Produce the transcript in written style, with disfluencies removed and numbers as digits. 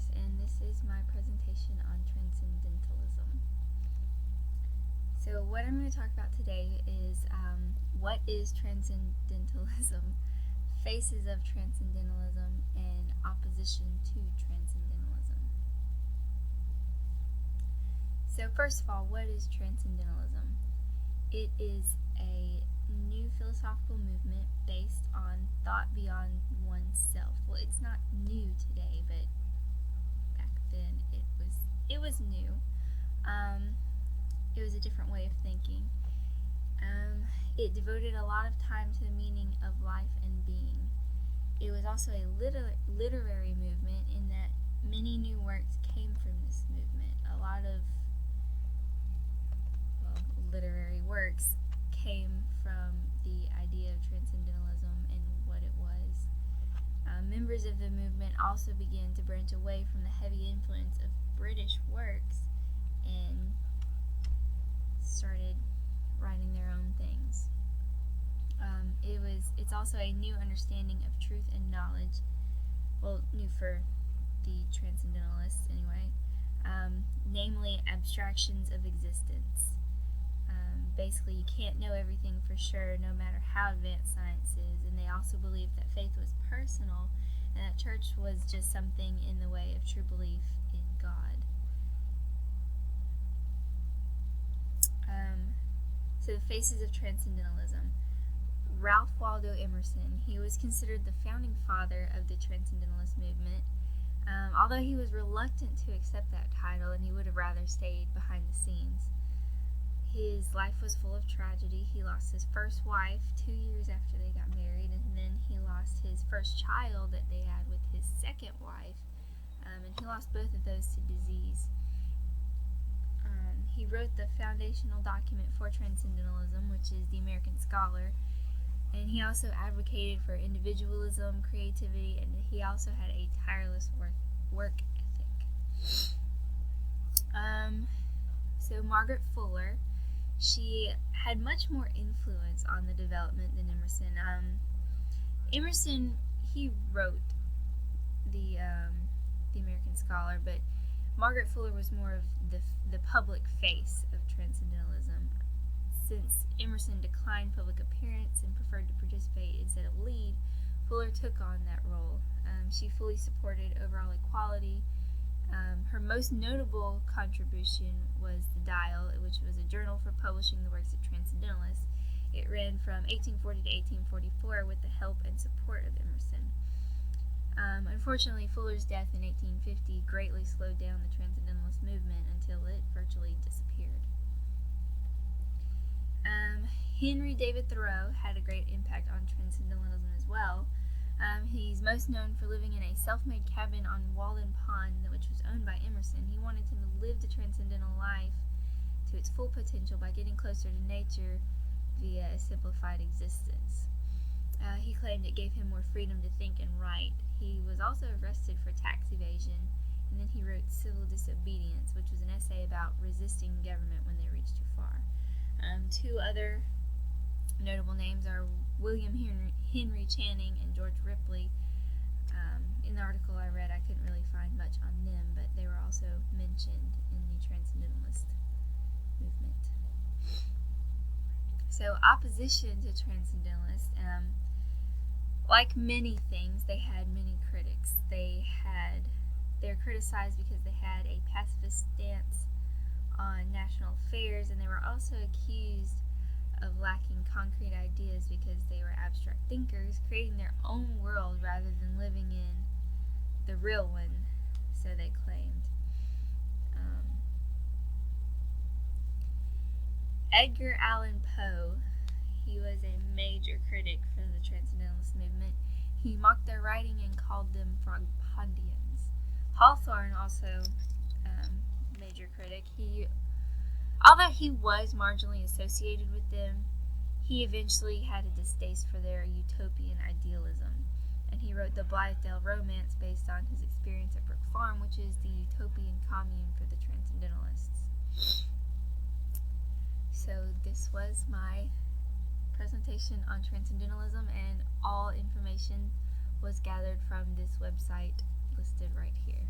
Morris, and this is my presentation on Transcendentalism. So what I'm going to talk about today is what is Transcendentalism, faces of Transcendentalism, and opposition to Transcendentalism. So first of all, what is Transcendentalism? It is a new philosophical movement based on thought beyond oneself. Well, it's not new today, but back then it was new. It was a different way of thinking. It devoted a lot of time to the meaning of life and being. It was also a literary movement in that many new works came from this movement. A lot of literary works came from the idea of Transcendentalism and what it was. Members of the movement also began to branch away from the heavy influence of British works and started writing their own things. It's also a new understanding of truth and knowledge. Well, new for the Transcendentalists anyway. Namely, abstractions of existence. Basically, you can't know everything for sure, no matter how advanced science is. And they also believed that faith was personal, and that church was just something in the way of true belief in God. So the faces of Transcendentalism. Ralph Waldo Emerson, he was considered the founding father of the Transcendentalist movement, although he was reluctant to accept that title and he would have rather stayed behind the scenes. His life was full of tragedy. He lost his first wife 2 years after they got married, and then he lost his first child that they had with his second wife, and he lost both of those to disease. He wrote the foundational document for Transcendentalism, which is the American Scholar, and he also advocated for individualism, creativity, and he also had a tireless work ethic. So Margaret Fuller, she had much more influence on the development than Emerson. Emerson, he wrote the American Scholar, but Margaret Fuller was more of the public face of Transcendentalism. Since Emerson declined public appearance and preferred to participate instead of lead, Fuller took on that role. She fully supported overall equality. Her most notable contribution was The Dial, which was a journal for publishing the works of Transcendentalists. It ran from 1840 to 1844 with the help and support of Emerson. Unfortunately, Fuller's death in 1850 greatly slowed down the Transcendentalist movement until it virtually disappeared. Henry David Thoreau had a great impact on Transcendentalism as well. He's most known for living in a self-made cabin on Walden Pond, which was owned by Emerson. He wanted him to live the transcendental life to its full potential by getting closer to nature via a simplified existence. He claimed it gave him more freedom to think and write. He was also arrested for tax evasion, and then he wrote Civil Disobedience, which was an essay about resisting government when they reached too far. Two other notable names are William Henry Channing and George Ripley. In the article I read, I couldn't really find much on them, but they were also mentioned in the Transcendentalist movement. So, opposition to Transcendentalists, like many things, they had many critics. They were criticized because they had a pacifist stance on national affairs, and they were also accused of lacking concrete ideas because they were abstract thinkers, creating their own world rather than living in the real one, so they claimed. Edgar Allan Poe, he was a major critic for the Transcendentalist movement. He mocked their writing and called them Frogpondians. Hawthorne, also major critic. Although he was marginally associated with them, he eventually had a distaste for their utopian idealism, and he wrote the Blithedale Romance based on his experience at Brook Farm, which is the utopian commune for the Transcendentalists. So this was my presentation on Transcendentalism, and all information was gathered from this website listed right here.